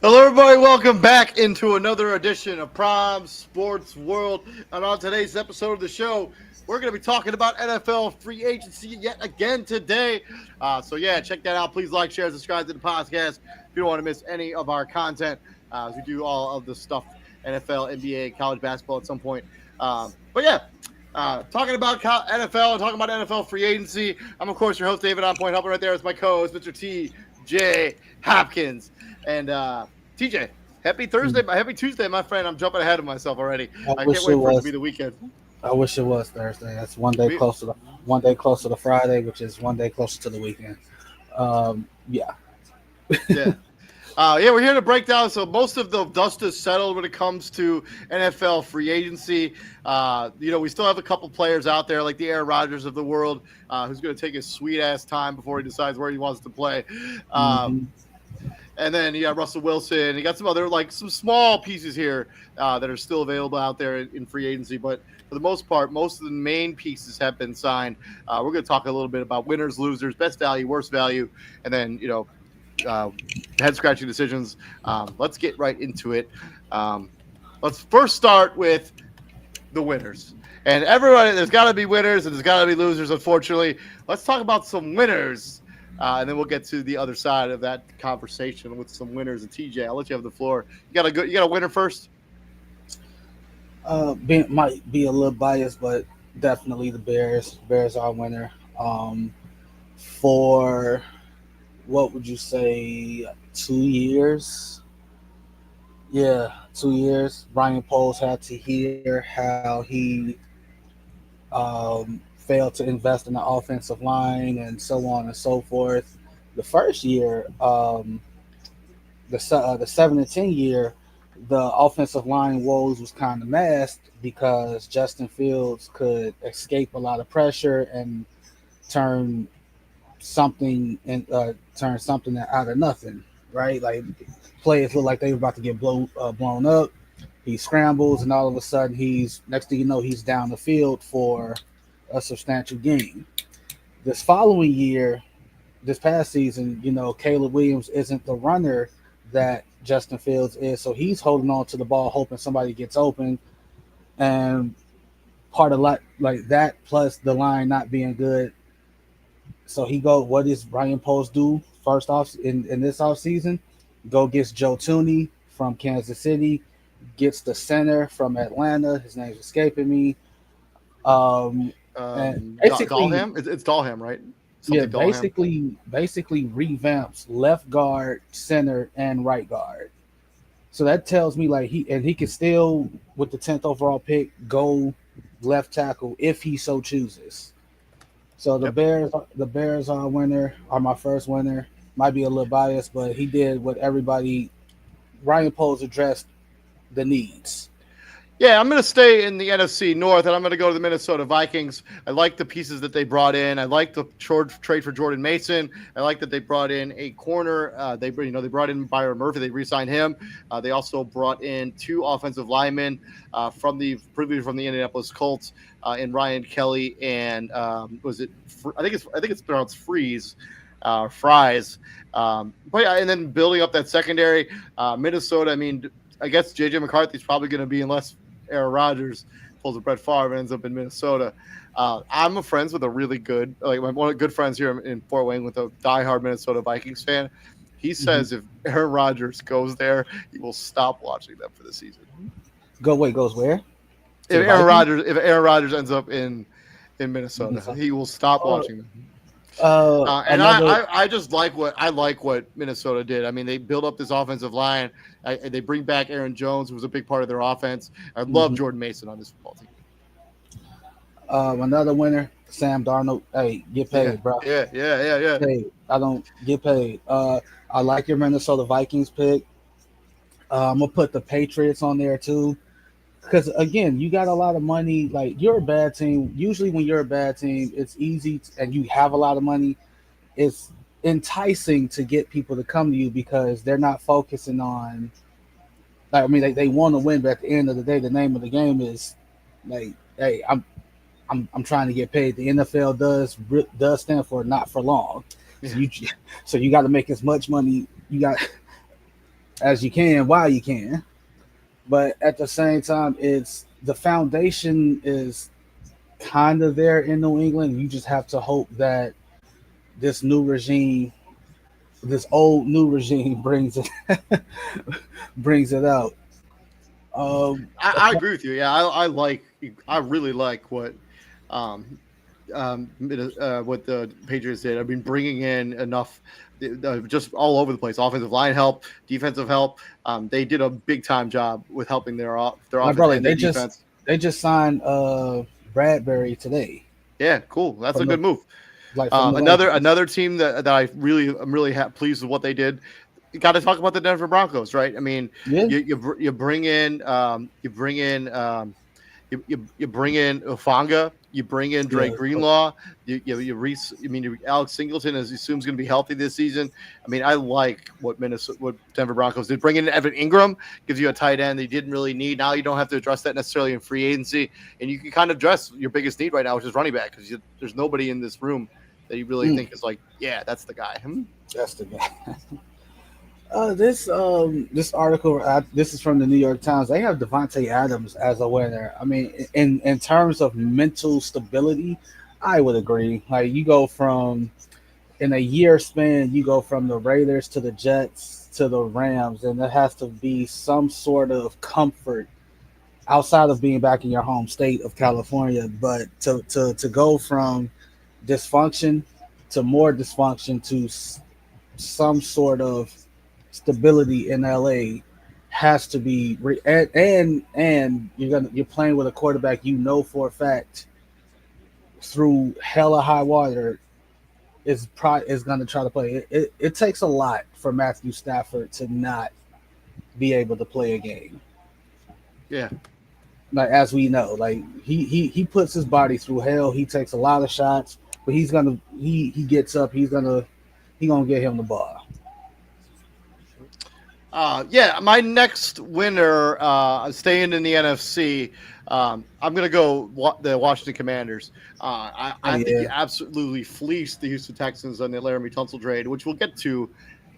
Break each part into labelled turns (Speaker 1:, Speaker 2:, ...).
Speaker 1: Hello, everybody. Welcome back into another edition of Prime Sports World. And on today's episode of the show, we're going to be talking about NFL free agency yet again today. Check that out. Please like, share, subscribe to the podcast if you don't want to miss any of our content. As we do all of the stuff, NFL, NBA, college basketball at some point. Talking about NFL and talking about NFL free agency. I'm, of course, your host, David On Point. Helping right there is my co-host, Mr. T.J. Hopkins. And TJ, happy Tuesday, my friend. I'm jumping ahead of myself already. I can't wait for it to be the weekend.
Speaker 2: I wish it was Thursday. That's one day closer to Friday, which is one day closer to the weekend.
Speaker 1: We're here to break down. So most of the dust is settled when it comes to NFL free agency. We still have a couple players out there like the Aaron Rodgers of the world, who's going to take his sweet ass time before he decides where he wants to play. And then you got Russell Wilson. You got some other, some small pieces here that are still available out there in free agency. But for the most part, most of the main pieces have been signed. We're going to talk a little bit about winners, losers, best value, worst value, and then, head-scratching decisions. Let's get right into it. Let's first start with the winners. And everybody, there's got to be winners and there's got to be losers, unfortunately. Let's talk about some winners. And then we'll get to the other side of that conversation with some winners. And TJ, I'll let you have the floor. You got a winner first?
Speaker 2: Might be a little biased, but definitely the Bears. Bears are a winner. For what would you say, 2 years? Yeah, 2 years. Brian Poles had to hear how he failed to invest in the offensive line and so on and so forth. The first year, the 7-10 year, the offensive line woes was kind of masked because Justin Fields could escape a lot of pressure and turn something out of nothing, right? Like players look like they were about to get blown up. He scrambles, and all of a sudden, next thing you know, he's down the field for a substantial gain. This following year, this past season, Caleb Williams isn't the runner that Justin Fields is, so he's holding on to the ball, hoping somebody gets open. And part of like that, plus the line not being good. So what does Brian Poles do first off in this offseason? Go gets Joe Tooney from Kansas City, gets the center from Atlanta. His name's escaping me.
Speaker 1: And Dahlham? It's Dahlham, right?
Speaker 2: Basically revamps left guard, center, and right guard. So that tells me he could still, with the 10th overall pick, go left tackle if he so chooses. So the Bears are a winner, are my first winner. Might be a little biased, but he did what Ryan Poles addressed the needs.
Speaker 1: Yeah, I'm going to stay in the NFC North, and I'm going to go to the Minnesota Vikings. I like the pieces that they brought in. I like the trade for Jordan Mason. I like that they brought in a corner. They brought in Byron Murphy. They re-signed him. They also brought in 2 offensive linemen from the Indianapolis Colts, in Ryan Kelly and I think it's pronounced Fries. And then building up that secondary, Minnesota. I mean, I guess J.J. McCarthy's probably going to be, unless Aaron Rodgers pulls a Brett Favre and ends up in Minnesota. I'm friends with a really good, one of good friends here in Fort Wayne with a diehard Minnesota Vikings fan. He says if Aaron Rodgers goes there, he will stop watching them for the season.
Speaker 2: Goes where?
Speaker 1: If Aaron Rodgers ends up in Minnesota, he will stop watching them. I just like what Minnesota did. I mean, they build up this offensive line. They bring back Aaron Jones, who was a big part of their offense. I love Jordan Mason on this football team.
Speaker 2: Another winner, Sam Darnold. Hey, get
Speaker 1: Yeah,
Speaker 2: paid, bro.
Speaker 1: yeah.
Speaker 2: Paid. I don't get paid. I like your Minnesota Vikings pick. I'm gonna put the Patriots on there too, because again, you got a lot of money. Like you're a bad team. Usually, when you're a bad team, it's easy and you have a lot of money. It's enticing to get people to come to you because they're not focusing on. Like, I mean, they want to win, but at the end of the day, the name of the game is like, hey, I'm trying to get paid. The NFL does stand for not for long. So
Speaker 1: Yeah.
Speaker 2: you got to make as much money you got as you can while you can. But at the same time, it's the foundation is kind of there in New England. You just have to hope that this new regime, this old new regime, brings it brings it out. Um,
Speaker 1: I agree with you. Yeah, I really like um, what the Patriots did. I mean, bringing in enough, just all over the place, offensive line help, defensive help. They did a big time job with helping their
Speaker 2: my
Speaker 1: offense
Speaker 2: brother,
Speaker 1: and their defense.
Speaker 2: they just signed Bradbury today
Speaker 1: Yeah, cool. That's a
Speaker 2: from the
Speaker 1: good move.
Speaker 2: from the Vikings.
Speaker 1: Another team that I'm really pleased with what they did. You got to talk about the Denver Broncos, right? I mean,
Speaker 2: Yeah.
Speaker 1: you bring in you bring in Ufanga, you bring in Dre
Speaker 2: Yeah.
Speaker 1: Greenlaw, Alex Singleton as assumes going to be healthy this season. I mean, I like what Denver Broncos did. Bring in Evan Ingram gives you a tight end they didn't really need. Now you don't have to address that necessarily in free agency, and you can kind of address your biggest need right now, which is running back, because there's nobody in this room that you really
Speaker 2: Mm,
Speaker 1: think is like, yeah, that's the guy.
Speaker 2: that's the guy. This article, this is from the New York Times. They have Devontae Adams as a winner. I mean, in terms of mental stability, I would agree. Like you go from in a year span, you go from the Raiders to the Jets to the Rams, and there has to be some sort of comfort outside of being back in your home state of California. But to go from dysfunction to more dysfunction to some sort of stability in LA has to be and you're playing with a quarterback you know for a fact through hella high water is going to try to play. It takes a lot for Matthew Stafford to not be able to play a game.
Speaker 1: Yeah,
Speaker 2: Like as we know, like he puts his body through hell. He takes a lot of shots, but he gets up. He gonna get him the ball.
Speaker 1: Yeah, my next winner, staying in the NFC, I'm going to go the Washington Commanders.
Speaker 2: Oh
Speaker 1: I think you
Speaker 2: yeah.
Speaker 1: absolutely fleeced the Houston Texans on the Laramie Tunsil trade, which we'll get to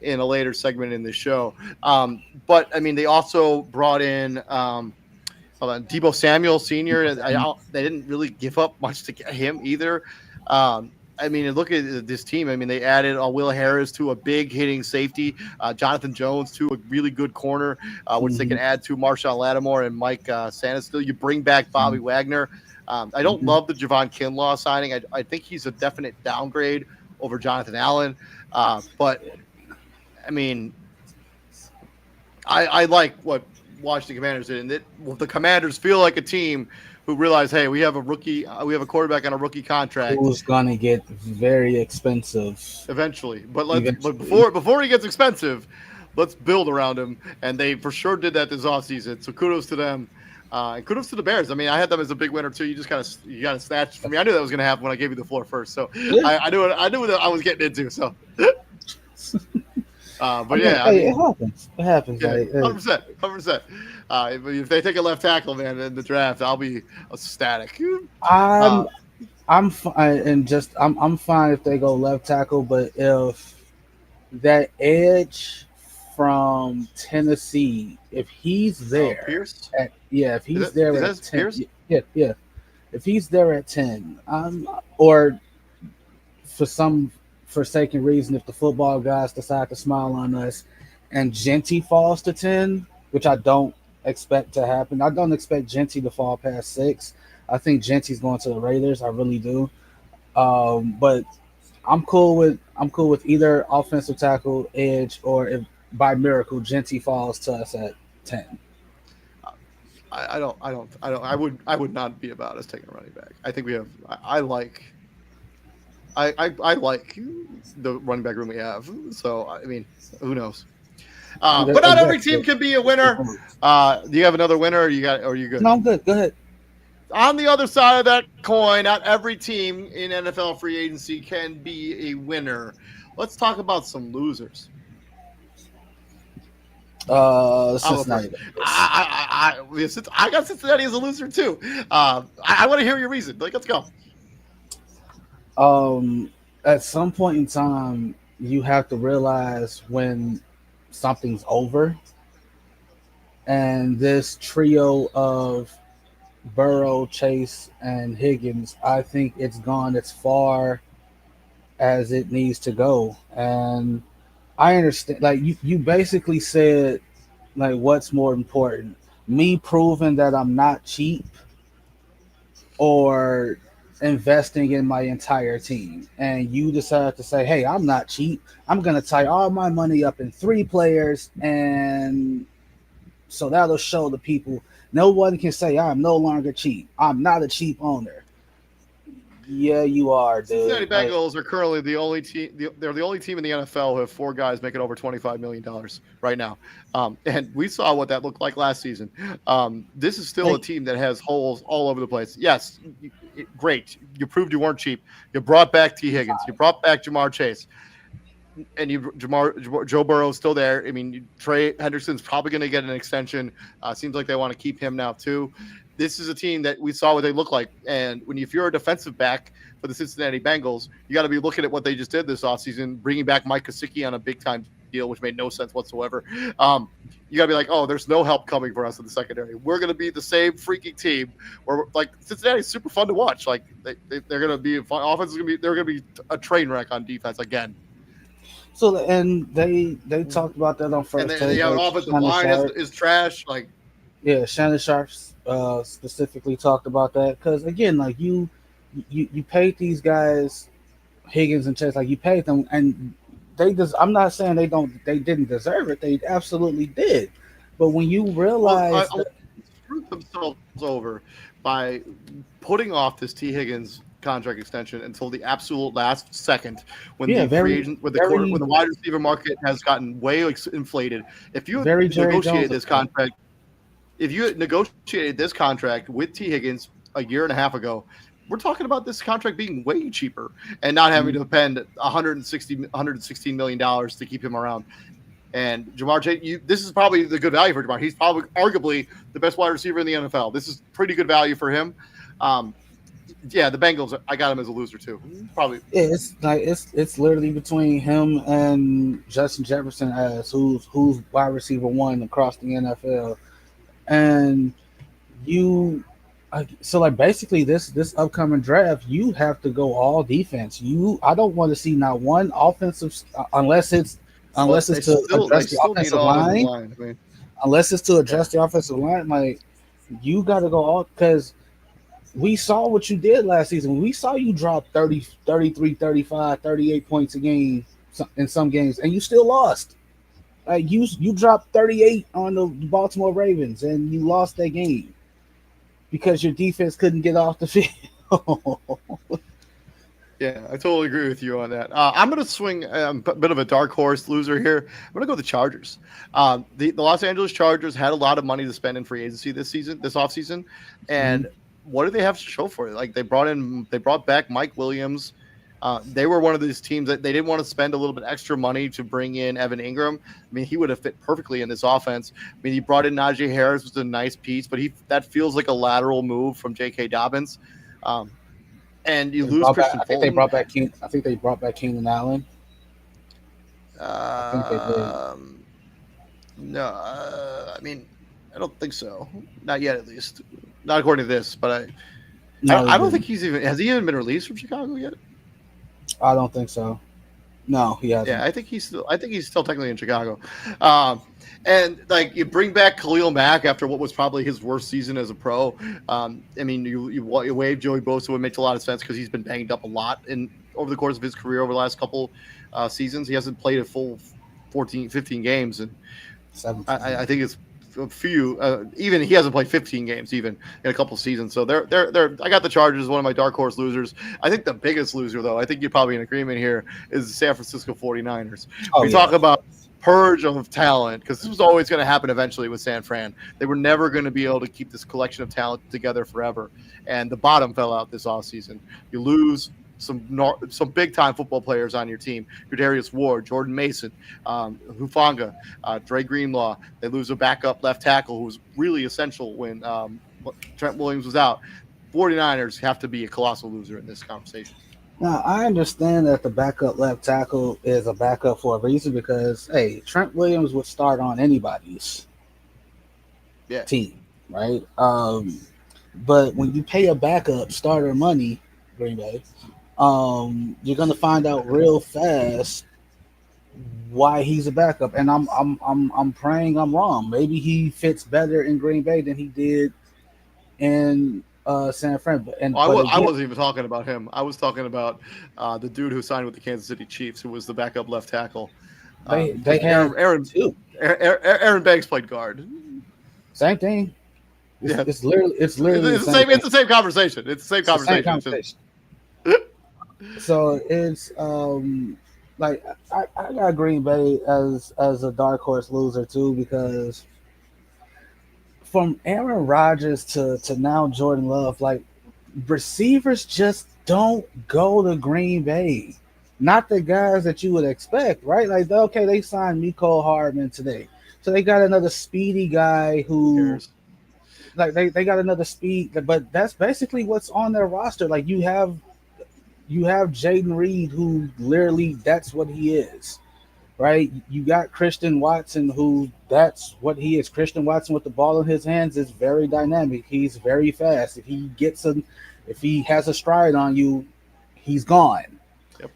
Speaker 1: in a later segment in the show. But I mean, they also brought in hold on, Debo Samuel Sr. They didn't really give up much to get him either. I mean, look at this team. I mean, they added Will Harris to a big hitting safety, Jonathan Jones to a really good corner, which they can
Speaker 2: Hmm.
Speaker 1: add to Marshawn Lattimore and Mike Sanders. You bring back Bobby Wagner. I don't
Speaker 2: Hmm.
Speaker 1: love the Javon Kinlaw signing. I think he's a definite downgrade over Jonathan Allen. But I mean, I like what Washington Commanders did, and the Commanders feel like a team who realize, hey, we have a rookie, we have a quarterback on a rookie contract
Speaker 2: Who's gonna get very expensive
Speaker 1: eventually. But
Speaker 2: eventually?
Speaker 1: before he gets expensive, let's build around him, and they for sure did that this offseason. So kudos to them. And kudos to the Bears. I mean, I had them as a big winner too. You got to snatch from me. I knew that was going to happen when I gave you the floor first. So
Speaker 2: Yeah.
Speaker 1: I knew what I was getting into. So,
Speaker 2: I
Speaker 1: but
Speaker 2: mean,
Speaker 1: yeah, I
Speaker 2: hey, it
Speaker 1: mean,
Speaker 2: happens. It happens.
Speaker 1: yeah,
Speaker 2: Like,
Speaker 1: 100%, 100%. If they take a left tackle, man, in the draft, I'll be ecstatic. Uh,
Speaker 2: I'm I'm fine and just I'm fine if they go left tackle, but if that edge from Tennessee, if he's there
Speaker 1: Pierce,
Speaker 2: at yeah, if he's there
Speaker 1: is
Speaker 2: at
Speaker 1: that
Speaker 2: 10,
Speaker 1: Pierce?
Speaker 2: yeah, if he's there at 10, or for some forsaken reason, if the football guys decide to smile on us and Genty falls to 10, which I don't expect to happen. I don't expect Genty to fall past 6. I think Genty's going to the Raiders. I really do. But I'm cool with either offensive tackle, edge, or if by miracle Genty falls to us at 10.
Speaker 1: I would not be about us taking a running back. I think we have. I like the running back room we have. So I mean, who knows? But not every team can be a winner. Do you have another winner? Or or are you good?
Speaker 2: No, I'm good. Go ahead.
Speaker 1: On the other side of that coin, not every team in NFL free agency can be a winner. Let's talk about some losers.
Speaker 2: Cincinnati.
Speaker 1: I got Cincinnati as a loser too. I want to hear your reason. Like, let's go.
Speaker 2: At some point in time, you have to realize when something's over, and this trio of Burrow, Chase, and Higgins, I think it's gone as far as it needs to go. And I understand, like you basically said, like what's more important, me proving that I'm not cheap or investing in my entire team. And you decide to say, hey, I'm not cheap. I'm going to tie all my money up in 3 players. And so that'll show the people no one can say I'm no longer cheap. I'm not a cheap owner. Yeah, you are, dude.
Speaker 1: Cincinnati Bengals are currently the only team. They're the only team in the NFL who have 4 guys making over $25 million right now. And we saw what that looked like last season. This is still a team that has holes all over the place. Yes, great. You proved you weren't cheap. You brought back T. Higgins. You brought back Jamar Chase. And Joe Burrow's still there. I mean, Trey Henderson's probably going to get an extension. Seems like they want to keep him now too. This is a team that we saw what they look like. And if you're a defensive back for the Cincinnati Bengals, you got to be looking at what they just did this offseason, bringing back Mike Gesicki on a big-time deal, which made no sense whatsoever. You got to be like, oh, there's no help coming for us in the secondary. We're going to be the same freaking team where, like, Cincinnati's super fun to watch. Like, they're going to be – offense is going to be – they're going to be a train wreck on defense again.
Speaker 2: So, and they talked about that on first.
Speaker 1: And they have an offensive line is trash. Like,
Speaker 2: yeah, Shannon Sharp specifically talked about that because again, like you paid these guys, Higgins and Chase, like you paid them, and I'm not saying they didn't deserve it. They absolutely did. But when you realize
Speaker 1: screwed themselves over by putting off this T. Higgins contract extension until the absolute last second when the wide receiver market has gotten way inflated. If you negotiated this contract, with T. Higgins a year and a half ago, we're talking about this contract being way cheaper and not having to spend $116 million to keep him around. And Jamar Chase, this is probably the good value for Jamar. He's probably arguably the best wide receiver in the NFL. This is pretty good value for him. Yeah, the Bengals, I got him as a loser too. Probably.
Speaker 2: Yeah, it's literally between him and Justin Jefferson as who's wide receiver 1 across the NFL. And so like basically this upcoming draft, you have to go all defense. I don't want to see not one offensive unless it's to address the offensive line. I mean, unless it's to address the offensive line, like you got to go all because we saw what you did last season. We saw you drop 30, 33, 35, 38 points a game in some games, and you still lost. Like you dropped 38 on the Baltimore Ravens, and you lost that game because your defense couldn't get off the field.
Speaker 1: Yeah, I totally agree with you on that. I'm going to swing a bit of a dark horse loser here. I'm going to go with the Chargers. The Los Angeles Chargers had a lot of money to spend in free agency this offseason, and what do they have to show for it? Like they brought back Mike Williams. They were one of these teams that they didn't want to spend a little bit extra money to bring in Evan Ingram. I mean, he would have fit perfectly in this offense. I mean, he brought in Najee Harris, was a nice piece, but that feels like a lateral move from J.K. Dobbins. And you lose Christian Fulton.
Speaker 2: I think they brought back Keenan Allen. I think they did.
Speaker 1: No, I mean, I don't think so. Not yet, at least. Not according to this, but I don't think has he even been released from Chicago yet?
Speaker 2: I don't think so. No, he hasn't.
Speaker 1: Yeah, I think he's still technically in Chicago. And like you bring back Khalil Mack after what was probably his worst season as a pro. I mean, you waive Joey Bosa, would make a lot of sense because he's been banged up a lot over the course of his career over the last couple seasons. He hasn't played a full 15 games, and I think it's a few. Even he hasn't played 15 games even in a couple seasons. So they're. I got the Chargers as one of my dark horse losers. I think the biggest loser, though, I think you're probably in agreement here, is the San Francisco 49ers.
Speaker 2: Oh
Speaker 1: We
Speaker 2: yeah.
Speaker 1: talk about purge of talent because this was always going to happen eventually with San Fran. They were never going to be able to keep this collection of talent together forever, and the bottom fell out this offseason. You lose some big time football players on your team. Darius Ward, Jordan Mason, Hufanga, Dre Greenlaw. They lose a backup left tackle who was really essential when Trent Williams was out. 49ers have to be a colossal loser in this conversation.
Speaker 2: Now I understand that the backup left tackle is a backup for a reason because hey, Trent Williams would start on anybody's team, right? But when you pay a backup starter money, Green Bay, you're gonna find out real fast why he's a backup. And I'm praying I'm wrong. Maybe he fits better in Green Bay than he did in San Fran.
Speaker 1: I wasn't even talking about him. I was talking about the dude who signed with the Kansas City Chiefs, who was the backup left tackle.
Speaker 2: They had
Speaker 1: Aaron Banks played guard.
Speaker 2: Same thing. It's literally
Speaker 1: it's the same conversation. It's the same conversation.
Speaker 2: So it's like I got Green Bay as a dark horse loser too, because from Aaron Rodgers to now Jordan Love, like receivers just don't go to Green Bay. Not the guys that you would expect, right? Like, okay, they signed Mecole Hardman today. So they got another speedy guy who like they got another speed, but that's basically what's on their roster. Like you have Jaden Reed, who literally that's what he is, right? You got Christian Watson, who that's what he is. Christian Watson with the ball in his hands is very dynamic. He's very fast. If he has a stride on you, he's gone.
Speaker 1: Yep.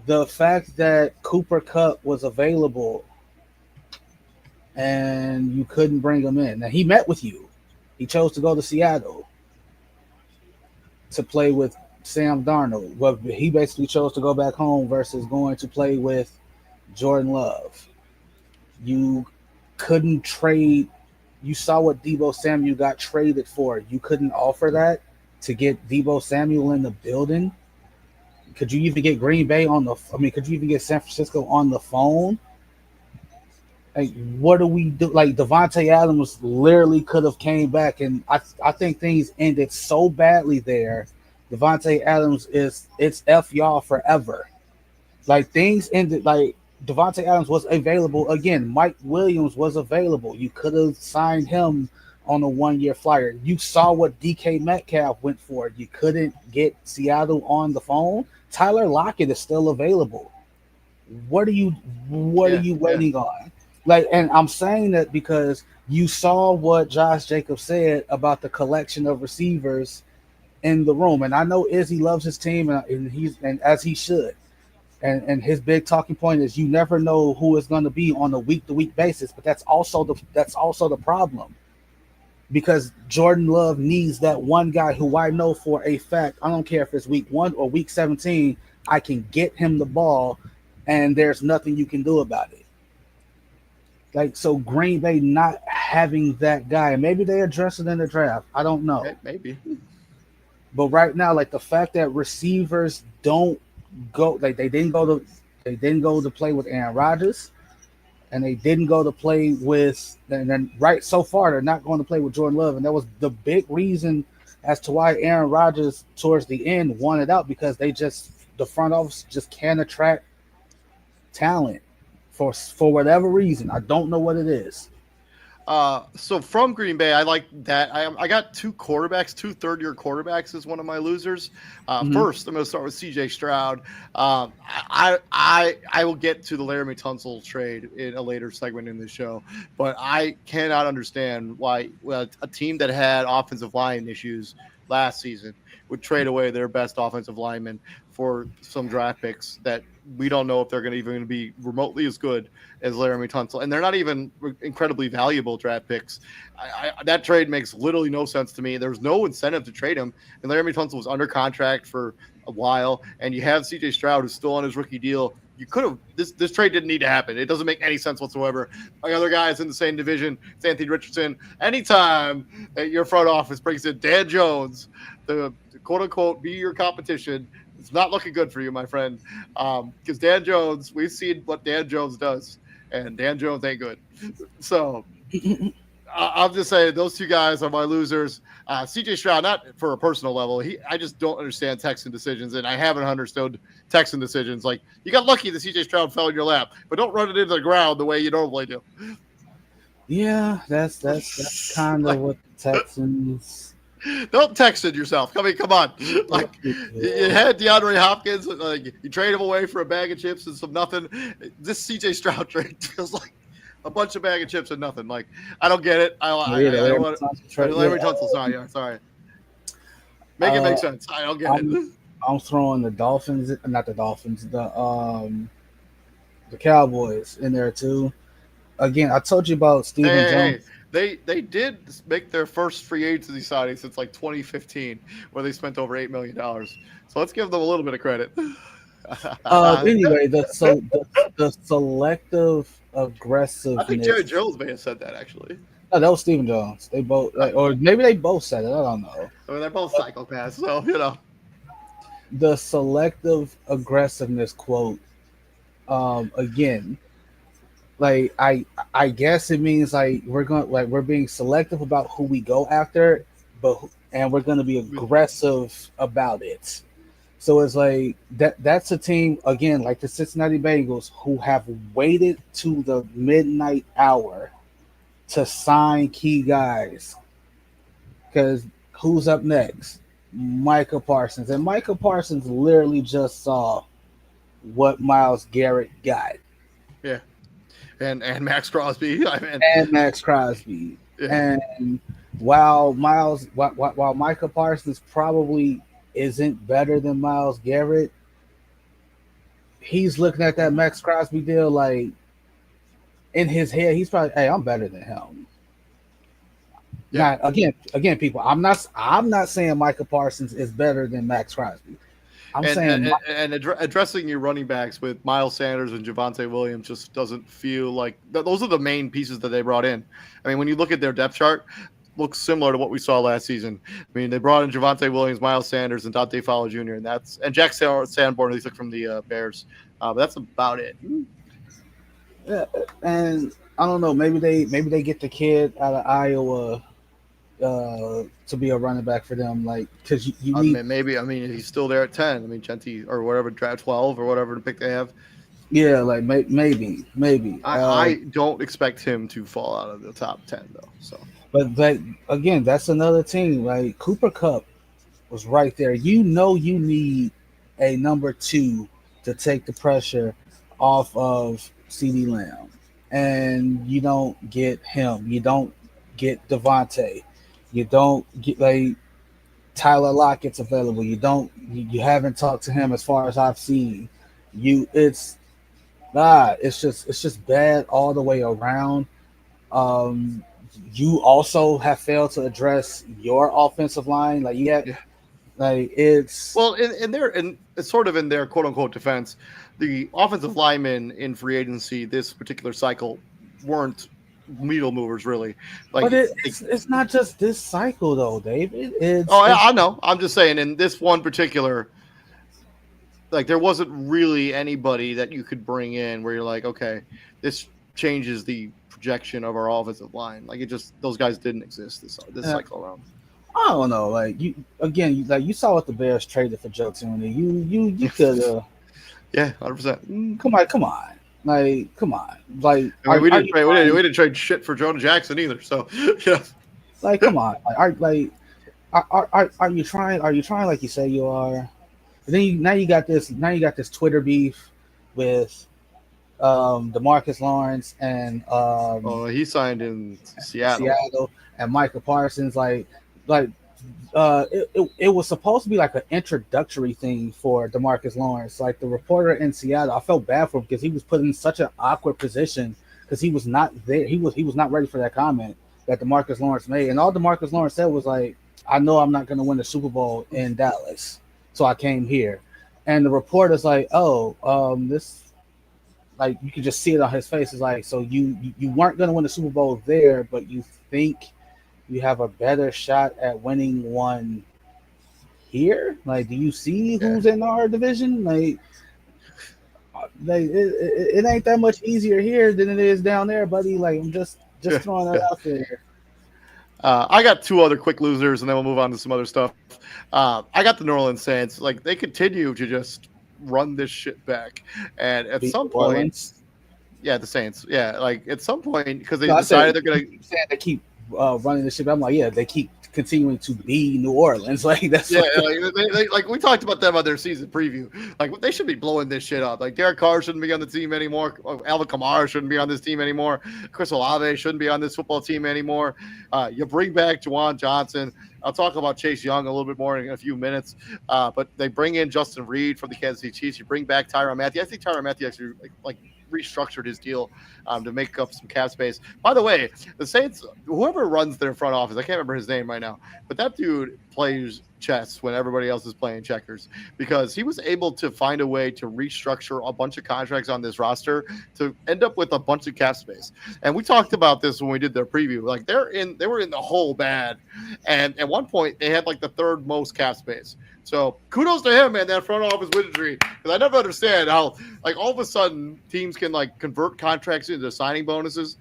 Speaker 2: The fact that Cooper Kupp was available and you couldn't bring him in. Now he met with you. He chose to go to Seattle to play with Sam Darnold. Well, he basically chose to go back home versus going to play with Jordan Love. You couldn't trade. You saw what Deebo Samuel got traded for. You couldn't offer that to get Deebo Samuel in the building. Could you even get Green Bay could you even get San Francisco on the phone? Like, what do we do? Like, Devontae Adams literally could have came back, and I think things ended so badly there. Devontae Adams it's F y'all forever. Like, things ended, like, Devontae Adams was available again. Mike Williams was available. You could have signed him on a 1-year flyer. You saw what DK Metcalf went for. You couldn't get Seattle on the phone. Tyler Lockett is still available. What are you waiting on? Like, and I'm saying that because you saw what Josh Jacobs said about the collection of receivers in the room, and I know Izzy loves his team, and as he should. And his big talking point is you never know who is going to be on a week-to-week basis, but that's also the problem, because Jordan Love needs that one guy who I know for a fact, I don't care if it's week 1 or week 17, I can get him the ball, and there's nothing you can do about it. Like, so Green Bay not having that guy, maybe they address it in the draft. I don't know.
Speaker 1: Maybe.
Speaker 2: But right now, like, the fact that receivers don't go, like, they didn't go to play with Aaron Rodgers, and they didn't go to play with, and then right so far they're not going to play with Jordan Love, and that was the big reason as to why Aaron Rodgers towards the end wanted out, because the front office just can't attract talent for whatever reason. I don't know what it is.
Speaker 1: So from Green Bay, I like that. I got two third-year quarterbacks as one of my losers. First, I'm going to start with C.J. Stroud. I will get to the Laramie Tunsil trade in a later segment in the show, but I cannot understand why a team that had offensive line issues last season would trade away their best offensive lineman for some draft picks that we don't know if they're going to be remotely as good as Laramie Tunsil. And they're not even incredibly valuable draft picks. That trade makes literally no sense to me. There's no incentive to trade him. And Laramie Tunsil was under contract for a while. And you have C.J. Stroud, who's still on his rookie deal, you could have this trade didn't need to happen. It doesn't make any sense whatsoever. Like other guys in the same division, it's Anthony Richardson. Anytime that your front office brings in Dan Jones to quote unquote be your competition, it's not looking good for you, my friend. Because Dan Jones, we've seen what Dan Jones does, and Dan Jones ain't good. So I'm just saying those two guys are my losers. CJ Stroud, not for a personal level, I just don't understand Texan decisions, and I haven't understood Texan decisions. Like, you got lucky that CJ Stroud fell in your lap, but don't run it into the ground the way you normally do.
Speaker 2: Yeah, that's kind of what the Texans.
Speaker 1: Don't Texan yourself. I mean, come on. Like, you had DeAndre Hopkins, like you trade him away for a bag of chips and some nothing. This CJ Stroud trade feels like a bunch of bag of chips and nothing. Like, I don't get it. Larry Tunsil, sorry. Make it make sense. I don't get it.
Speaker 2: I'm throwing the Dolphins, not the Dolphins, the Cowboys in there too. Again, I told you about Stephen Jones.
Speaker 1: They did make their first free agency signing since like 2015, where they spent over $8 million. So let's give them a little bit of credit.
Speaker 2: Anyway, the selective aggressiveness.
Speaker 1: I think Jerry Jones may have said that actually.
Speaker 2: No, that was Stephen Jones. They both, or maybe they both said it. I don't know.
Speaker 1: I mean, they're both psychopaths, so you know.
Speaker 2: The selective aggressiveness quote. Again, like I guess it means like we're being selective about who we go after, and we're going to be aggressive about it. So it's like that's a team, again, like the Cincinnati Bengals, who have waited to the midnight hour to sign key guys. Because who's up next? Micah Parsons. And Micah Parsons literally just saw what Myles Garrett got.
Speaker 1: Yeah. And Max Crosby.
Speaker 2: And Max Crosby. Yeah. And while Micah Parsons probably isn't better than Myles Garrett, he's looking at that Max Crosby deal like in his head, he's probably, hey, I'm better than him. Yeah. Now, again, people, I'm not saying Micah Parsons is better than Max Crosby.
Speaker 1: Addressing your running backs with Miles Sanders and Javonte Williams just doesn't feel like those are the main pieces that they brought in. I mean, when you look at their depth chart, looks similar to what we saw last season. I mean, they brought in Javonte Williams, Miles Sanders, and Dante Fowler Jr. and Jack Sanborn, who they took from the Bears. But that's about it.
Speaker 2: Yeah, and I don't know. Maybe they get the kid out of Iowa to be a running back for them, like because you need.
Speaker 1: Maybe he's still there at 10. I mean, Genty or whatever, draft 12 or whatever the pick they have.
Speaker 2: Yeah, like maybe.
Speaker 1: I don't expect him to fall out of the top 10 though. So.
Speaker 2: But again, that's another team. Like Cooper Kupp was right there. You need a number 2 to take the pressure off of CeeDee Lamb, and you don't get him. You don't get Devontae. You don't get like Tyler Lockett's available. You haven't talked to him as far as I've seen. It's just bad all the way around. You also have failed to address your offensive line. Like it's
Speaker 1: it's sort of in their quote unquote defense. The offensive linemen in free agency this particular cycle weren't needle movers really. Like,
Speaker 2: but it's not just this cycle though, David.
Speaker 1: I know. I'm just saying in this one particular, like there wasn't really anybody that you could bring in where you're like, okay, this changes the projection of our offensive line. Like those guys didn't exist this cycle around.
Speaker 2: I don't know. Like you saw what the Bears traded for Joe Tooney. You could
Speaker 1: yeah, 100%.
Speaker 2: Come on. Like, come on. Like,
Speaker 1: we didn't trade shit for Jonah Jackson either. So, yeah.
Speaker 2: Like, come on. Are you trying? Are you trying like you say you are? And then now you got this Twitter beef with DeMarcus Lawrence and
Speaker 1: he signed in Seattle
Speaker 2: and Micah Parsons. It was supposed to be like an introductory thing for DeMarcus Lawrence. Like the reporter in Seattle, I felt bad for him because he was put in such an awkward position because he was not there. He was not ready for that comment that DeMarcus Lawrence made. And all DeMarcus Lawrence said was like, I know I'm not going to win the Super Bowl in Dallas, so I came here. And the reporter's like, like you can just see it on his face. It's like, so you weren't going to win the Super Bowl there, but you think you have a better shot at winning one here? Like, do you see
Speaker 1: Yeah.
Speaker 2: who's in our division? It ain't that much easier here than it is down there, buddy. Like, I'm just
Speaker 1: Yeah.
Speaker 2: throwing that
Speaker 1: Yeah.
Speaker 2: out there.
Speaker 1: I got two other quick losers, and then we'll move on to some other stuff. I got the New Orleans Saints. Like they continue to just run this shit back, and at
Speaker 2: Beat
Speaker 1: some
Speaker 2: New
Speaker 1: point,
Speaker 2: Orleans.
Speaker 1: yeah, the Saints. Yeah, like at some point, because they
Speaker 2: No, I said
Speaker 1: decided they're gonna.
Speaker 2: you keep saying they keep running the ship. I'm like, yeah, they keep continuing to be New Orleans. Like that's
Speaker 1: Yeah,
Speaker 2: what
Speaker 1: like we talked about them on their season preview. Like they should be blowing this shit up. Like Derek Carr shouldn't be on the team anymore. Alvin Kamara shouldn't be on this team anymore. Chris Olave shouldn't be on this football team anymore. You bring back Juwan Johnson. I'll talk about Chase Young a little bit more in a few minutes. But they bring in Justin Reed from the Kansas City Chiefs. You bring back Tyrann Mathieu. I think Tyrann Mathieu actually like restructured his deal to make up some cap space. By the way, the Saints, whoever runs their front office, I can't remember his name right now, but that dude plays chess when everybody else is playing checkers because he was able to find a way to restructure a bunch of contracts on this roster to end up with a bunch of cap space. And we talked about this when we did their preview. Like they were in the hole bad, and at one point they had like the third most cap space. So kudos to him, man, that front office wizardry. Because I never understand how, like, all of a sudden teams can like convert contracts into signing bonuses.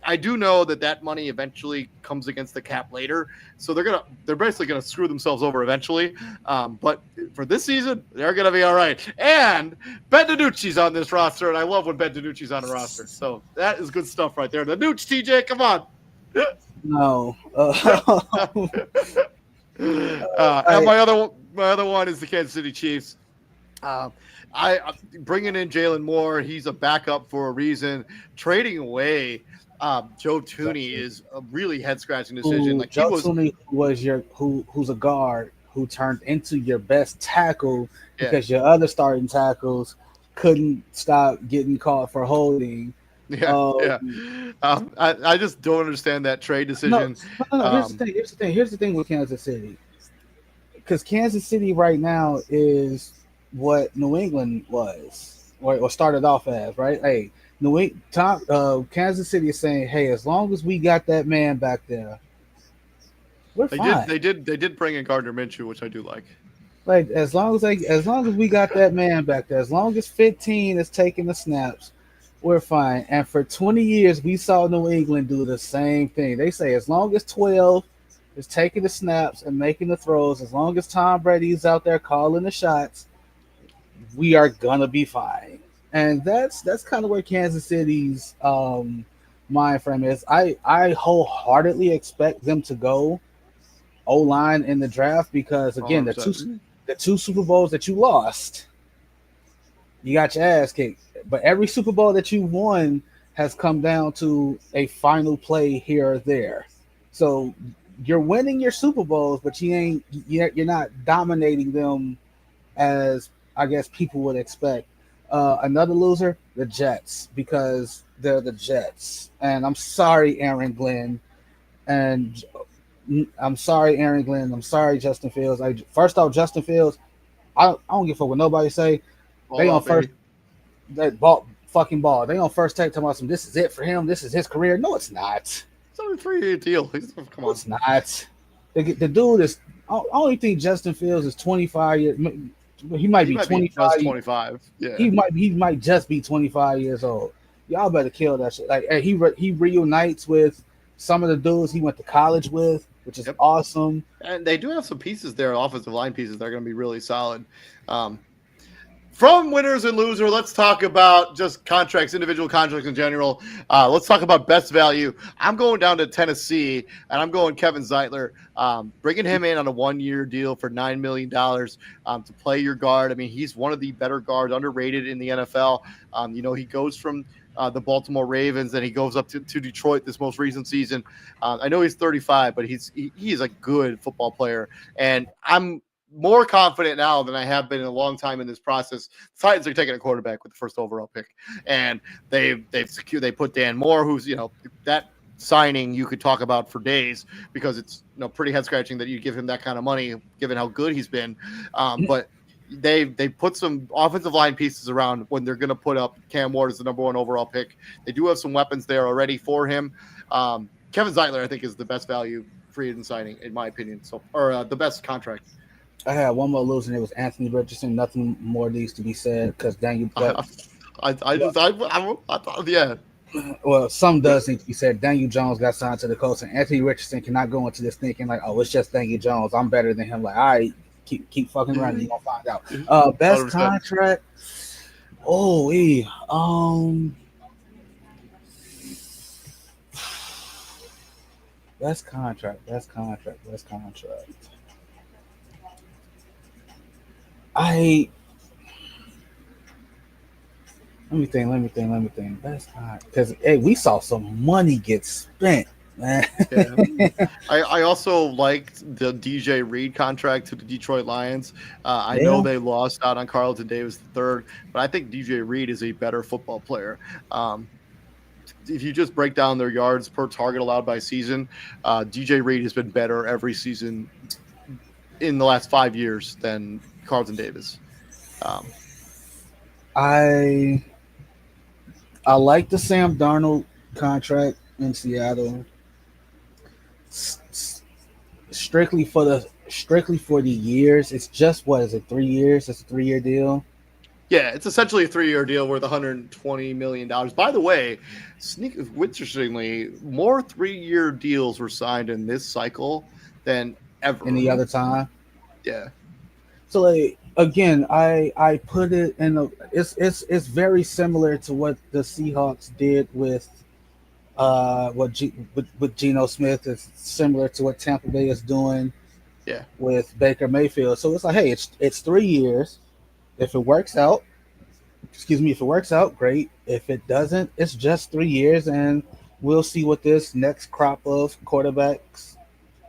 Speaker 1: I do know that money eventually comes against the cap later, so they're basically gonna screw themselves over eventually. But for this season, they're gonna be all right. And Ben DiNucci's on this roster, and I love when Ben DiNucci's on a roster. So that is good stuff right there. The Nucci, TJ, come on.
Speaker 2: no.
Speaker 1: And my other one is the Kansas City Chiefs. I bringing in Jalen Moore. He's a backup for a reason. Trading away Joe Tooney is a really head scratching decision. Like
Speaker 2: Joe Tooney was who's a guard who turned into your best tackle because your other starting tackles couldn't stop getting caught for holding.
Speaker 1: Yeah. I just don't understand that trade decision.
Speaker 2: No. Here's the thing with Kansas City, because Kansas City right now is what New England was or started off as, right? Hey, Kansas City is saying, hey, as long as we got that man back there, we're fine.
Speaker 1: They did bring in Gardner Minshew, which I do like.
Speaker 2: Like as long as we got that man back there, as long as 15 is taking the snaps, we're fine. And for 20 years, we saw New England do the same thing. They say as long as 12 is taking the snaps and making the throws, as long as Tom Brady's out there calling the shots, we are gonna be fine. And that's kind of where Kansas City's mind frame is. I wholeheartedly expect them to go O-line in the draft because again, the two Super Bowls that you lost, you got your ass kicked. But every Super Bowl that you won has come down to a final play here or there. So you're winning your Super Bowls, but you're not dominating them as I guess people would expect. Another loser, the Jets, because they're the Jets. And I'm sorry, Aaron Glenn. And I'm sorry, Aaron Glenn. I'm sorry, Justin Fields. First off, Justin Fields, I don't give a fuck what nobody say. They on first that fucking ball. They on first take talking about some. This is it for him. This is his career. No, it's not.
Speaker 1: It's only a 3-year deal. Come on,
Speaker 2: no, it's not. The dude is. I only think Justin Fields is 25 years. He might be 25.
Speaker 1: 25. Yeah.
Speaker 2: He might just be 25 years old. Y'all better kill that shit. Like he reunites with some of the dudes he went to college with, which is awesome.
Speaker 1: And they do have some pieces there, offensive line pieces that are going to be really solid. From winners and losers, let's talk about just contracts, individual contracts in general. Let's talk about best value. I'm going down to Tennessee, and I'm going Kevin Zeitler, bringing him in on a 1-year deal for $9 million to play your guard. I mean, he's one of the better guards, underrated in the NFL. He goes from the Baltimore Ravens, and he goes up to Detroit this most recent season. I know he's 35, but he is a good football player, and I'm more confident now than I have been in a long time in this process. The Titans are taking a quarterback with the first overall pick, and they put Dan Moore, who's that signing you could talk about for days because it's pretty head scratching that you give him that kind of money given how good he's been. But they put some offensive line pieces around when they're going to put up Cam Ward as the number 1 overall pick. They do have some weapons there already for him. Kevin Zeitler, I think, is the best value free agent signing in my opinion. So, or the best contract.
Speaker 2: I had one more loser, and it was Anthony Richardson. Nothing more needs to be said because Daniel.
Speaker 1: Yeah.
Speaker 2: Well, some does need to be said. Daniel Jones got signed to the Colts, and Anthony Richardson cannot go into this thinking like, "Oh, it's just Daniel Jones. I'm better than him." Like, all right, keep fucking running. You gonna find out. Best
Speaker 1: 100%.
Speaker 2: contract. Oh, best contract. Let me think. Best contract, because hey, we saw some money get spent, man.
Speaker 1: Yeah. I also liked the DJ Reed contract to the Detroit Lions. I know they lost out on Carlton Davis III, but I think DJ Reed is a better football player. If you just break down their yards per target allowed by season, DJ Reed has been better every season in the last 5 years than Carlton Davis.
Speaker 2: I like the Sam Darnold contract in Seattle. Strictly for the years. It's just what is it? 3 years. It's a 3-year deal.
Speaker 1: Yeah, it's essentially a 3-year deal worth $120 million. By the way, interestingly, more 3-year deals were signed in this cycle than ever.
Speaker 2: Any other time?
Speaker 1: Yeah.
Speaker 2: So like again, I put it in it's very similar to what the Seahawks did with with Geno Smith. Is similar to what Tampa Bay is doing.
Speaker 1: Yeah.
Speaker 2: With Baker Mayfield. So it's like, hey, it's 3 years. If it works out, great. If it doesn't, it's just 3 years, and we'll see what this next crop of quarterbacks,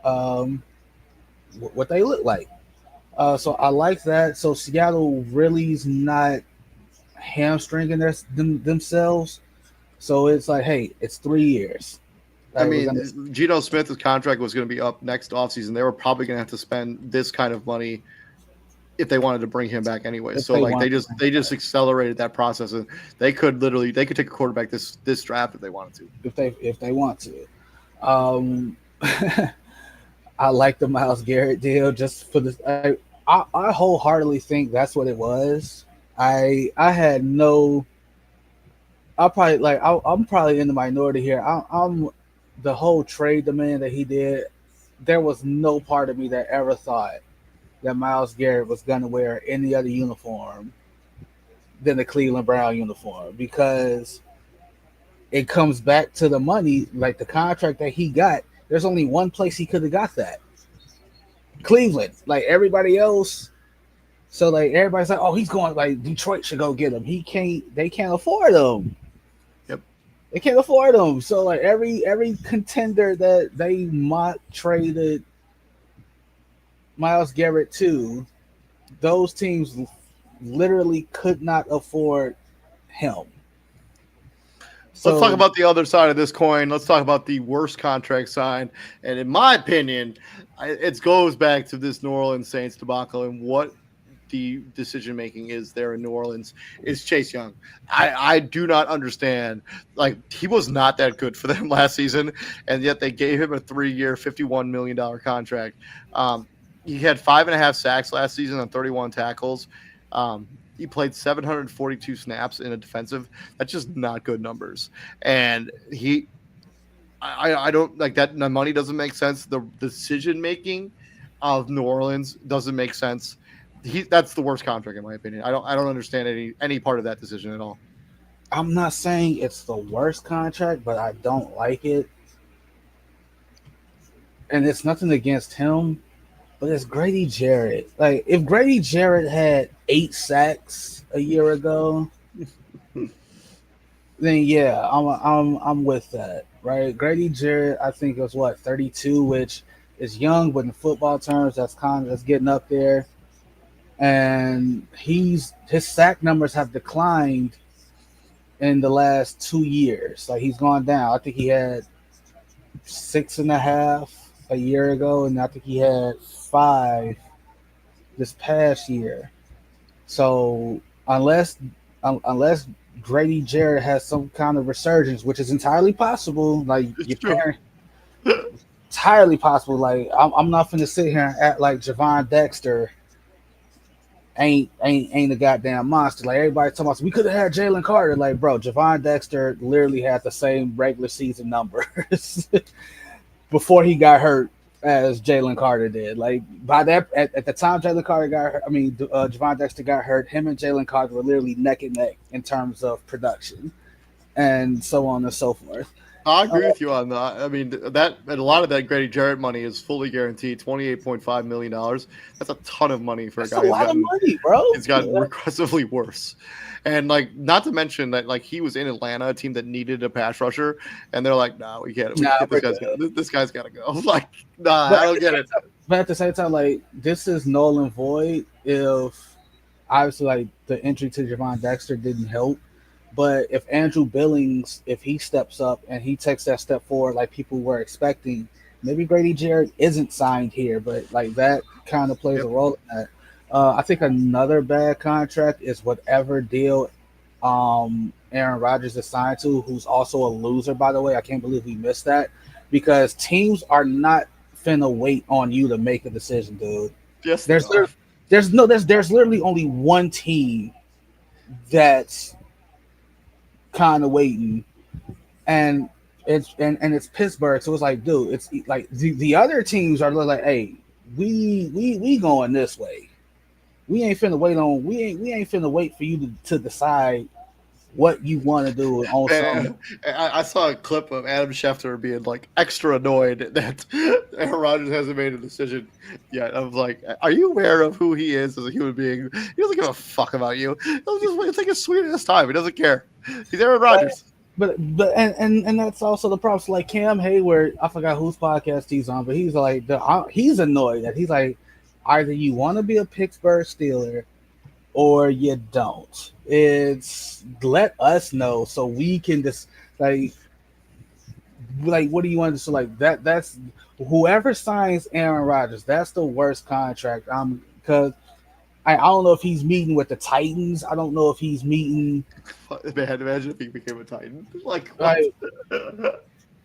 Speaker 2: what they look like. So I like that. So Seattle really is not hamstringing themselves. So it's like, hey, it's 3 years.
Speaker 1: I mean, Geno Smith's contract was going to be up next offseason. They were probably going to have to spend this kind of money if they wanted to bring him back anyway. So like they just accelerated that process, and they could take a quarterback this draft if they wanted to.
Speaker 2: If they want to. I like the Myles Garrett deal just for this. I wholeheartedly think that's what it was. I'm probably in the minority here. I'm the whole trade demand that he did. There was no part of me that ever thought that Myles Garrett was going to wear any other uniform than the Cleveland Brown uniform, because it comes back to the money, like the contract that he got. There's only one place he could have got that. Cleveland. Like everybody else. So like everybody's like, oh, he's going, like Detroit should go get him. They can't afford him.
Speaker 1: Yep.
Speaker 2: They can't afford him. So like every contender that they mock traded Myles Garrett to, those teams literally could not afford him.
Speaker 1: So let's talk about the other side of this coin. Let's talk about the worst contract signed. And in my opinion, it goes back to this New Orleans Saints debacle and what the decision making is there in New Orleans is Chase Young. I do not understand. Like, he was not that good for them last season, and yet they gave him a 3-year, $51 million contract. He had 5.5 sacks last season on 31 tackles. He played 742 snaps in a defensive. That's just not good numbers. And I don't like that. The money doesn't make sense. The decision making of New Orleans doesn't make sense. That's the worst contract in my opinion. I don't understand any part of that decision at all.
Speaker 2: I'm not saying it's the worst contract, but I don't like it. And it's nothing against him, but it's Grady Jarrett. Like, if Grady Jarrett had 8 sacks a year ago, then yeah, I'm with that, right? Grady Jarrett, I think, was 32, which is young, but in football terms, that's getting up there. And his sack numbers have declined in the last 2 years. Like, he's gone down. I think he had 6.5 a year ago, and I think he had 5 this past year. So unless Grady Jarrett has some kind of resurgence, which is entirely possible, like
Speaker 1: It's
Speaker 2: your
Speaker 1: true.
Speaker 2: parent, entirely possible. Like I'm not finna sit here and act like Javon Dexter ain't a goddamn monster. Like everybody talking about, we could have had Jalen Carter. Like, bro, Javon Dexter literally had the same regular season numbers before he got hurt as Jalen Carter did. Like by that at the time Jalen Carter got hurt, Javon Dexter got hurt. Him and Jalen Carter were literally neck and neck in terms of production and so on and so forth.
Speaker 1: I
Speaker 2: Uh,
Speaker 1: agree with you on that. I mean, that and a lot of that Grady Jarrett money is fully guaranteed, $28.5 million. That's a ton of money for a
Speaker 2: that's a
Speaker 1: guy who's
Speaker 2: lot of
Speaker 1: gotten
Speaker 2: money, bro.
Speaker 1: it's gotten regressively worse. And like, not to mention that like he was in Atlanta, a team that needed a pass rusher, and they're like, "No, we can't.
Speaker 2: Nah,
Speaker 1: This
Speaker 2: we're
Speaker 1: guy's
Speaker 2: good.
Speaker 1: got this guy's got to go." Like, nah,
Speaker 2: But
Speaker 1: I
Speaker 2: at
Speaker 1: don't
Speaker 2: the
Speaker 1: get
Speaker 2: same
Speaker 1: it.
Speaker 2: time, but at the same time, like this is null and void if obviously like the injury to Javon Dexter didn't help. But if Andrew Billings, if he steps up and he takes that step forward like people were expecting, maybe Grady Jarrett isn't signed here, but like that kind of plays a
Speaker 1: Yep.
Speaker 2: role in that. I think another bad contract is whatever deal Aaron Rodgers is signed to, who's also a loser, by the way. I can't believe we missed that because teams are not finna wait on you to make a decision, dude.
Speaker 1: Yes, they
Speaker 2: There's
Speaker 1: are.
Speaker 2: lit- there's literally only one team that's kind of waiting, and it's Pittsburgh. So it's like, dude, it's like the other teams are like, hey, we going this way. We ain't finna wait for you to decide what you want to do on some.
Speaker 1: Man, I saw a clip of Adam Schefter being like extra annoyed that Aaron Rodgers hasn't made a decision yet. I was like, "Are you aware of who he is as a human being? He doesn't give a fuck about you. He'll just take his sweet ass time. He doesn't care. He's Aaron Rodgers."
Speaker 2: But and that's also the problem. So like Cam Hayward, I forgot whose podcast he's on, but he's like he's annoyed that he's like, either you want to be a Pittsburgh Steeler or you don't. It's let us know so we can just like what do you want to so like that's whoever signs Aaron Rodgers, that's the worst contract. Because I don't know if he's meeting with the Titans. I don't know if he's meeting
Speaker 1: Man, imagine if he became a Titan. Like what?
Speaker 2: like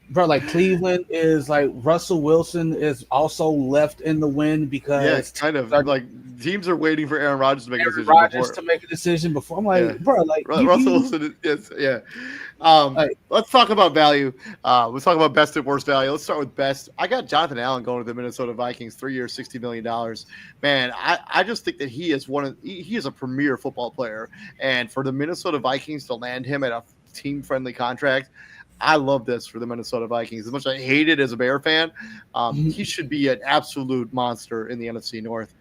Speaker 2: bro, like Cleveland is like Russell Wilson is also left in the wind
Speaker 1: Yeah,
Speaker 2: because
Speaker 1: kind of.
Speaker 2: are
Speaker 1: Like teams are waiting for Aaron Rodgers to make a
Speaker 2: Aaron
Speaker 1: decision
Speaker 2: Rodgers
Speaker 1: before.
Speaker 2: to make a decision before. I'm
Speaker 1: Yeah.
Speaker 2: like, bro, like
Speaker 1: Russell Wilson, yes, yeah.
Speaker 2: like,
Speaker 1: Let's talk about value. Let's talk about best and worst value. Let's start with best. I got Jonathan Allen going to the Minnesota Vikings, 3 years, $60 million. Man, I just think that he is he is a premier football player, and for the Minnesota Vikings to land him at a team friendly contract. I love this for the Minnesota Vikings. As much as I hate it as a Bear fan, he should be an absolute monster in the NFC North.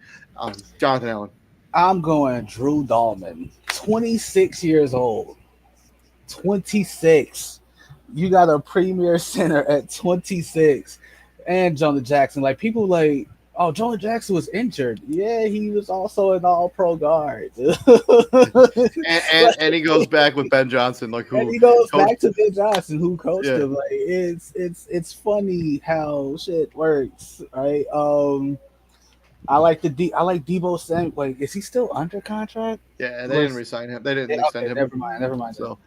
Speaker 1: Jonathan Allen.
Speaker 2: I'm going Drew Dahlman, 26 years old. 26. You got a premier center at 26. And Jonah Jackson. Like people like, oh, Jonah Jackson was injured. Yeah, he was also an all pro guard.
Speaker 1: And he goes back with Ben Johnson, like who
Speaker 2: and he goes
Speaker 1: coached,
Speaker 2: back to Ben Johnson, who coached
Speaker 1: yeah.
Speaker 2: him. Like it's funny how shit works, right? I like Debo Samuel. Like, is he still under contract?
Speaker 1: Yeah, they didn't resign him. They didn't extend him.
Speaker 2: Never mind.
Speaker 1: So,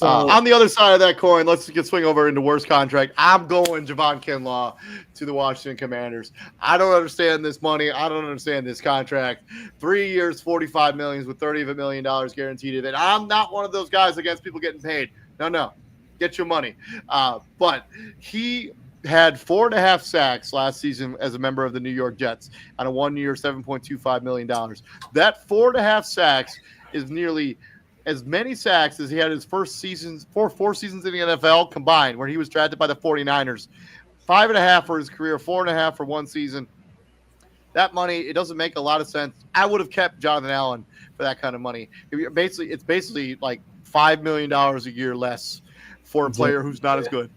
Speaker 1: on the other side of that coin, let's swing over into worst contract. I'm going Javon Kinlaw to the Washington Commanders. I don't understand this money. I don't understand this contract. 3 years, $45 million with $30 million guaranteed. And I'm not one of those guys against people getting paid. No, get your money. But he had 4.5 sacks last season as a member of the New York Jets on a 1 year, $7.25 million. That 4.5 sacks is nearly as many sacks as he had his first seasons, four seasons in the NFL combined, where he was drafted by the 49ers. 5.5 for his career, 4.5 for one season. That money, it doesn't make a lot of sense. I would have kept Jonathan Allen for that kind of money. It's basically like $5 million a year less for a player who's not as good.